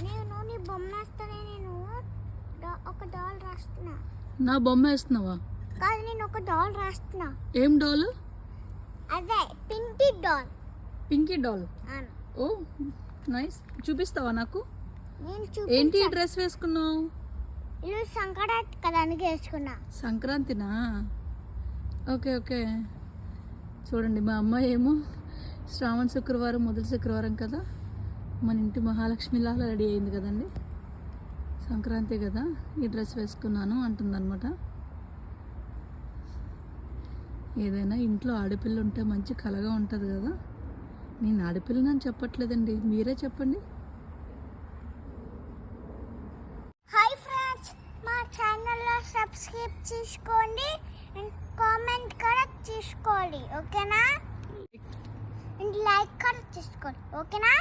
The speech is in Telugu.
నేను నీ బొమ్మ వేస్తానే నేను ఒక డాల్ రాస్తున్నా. నా బొమ్మ వేస్తున్నావా? కాదు, నేను ఒక డాల్ రాస్తున్నా. ఏం డాల్? అదే పింకీ డాల్. పింకీ డాల్. అవును. ఓ నైస్. చూపిస్తావా నాకు? నేను ఏంటి ఈ డ్రెస్ వేసుకున్నావు? ఇది సంక్రాంతి కదా అందుకే వేసుకున్నా. సంక్రాంతినా? Okay okay. చూడండి మా అమ్మాయి ఏమో శ్రావణ శుక్రవారం మొదటి శుక్రవారం కదా, మన ఇంటి మహాలక్ష్మిలాగా రెడీ అయింది కదండి. సంక్రాంతి కదా ఈ డ్రెస్ వేసుకున్నాను అంటుందన్నమాట. ఏదైనా ఇంట్లో ఆడపిల్ల ఉంటే మంచి కలగా ఉంటుంది కదా. నేను ఆడపిల్లని చెప్పట్లేదండి, మీరే చెప్పండి. హాయ్ ఫ్రెండ్స్, మా ఛానల్లో సబ్స్క్రైబ్ చేసుకోండి, కామెంట్ కూడా చేసుకోండి, ఓకేనా? లైక్ కూడా చేసుకోండి, ఓకేనా?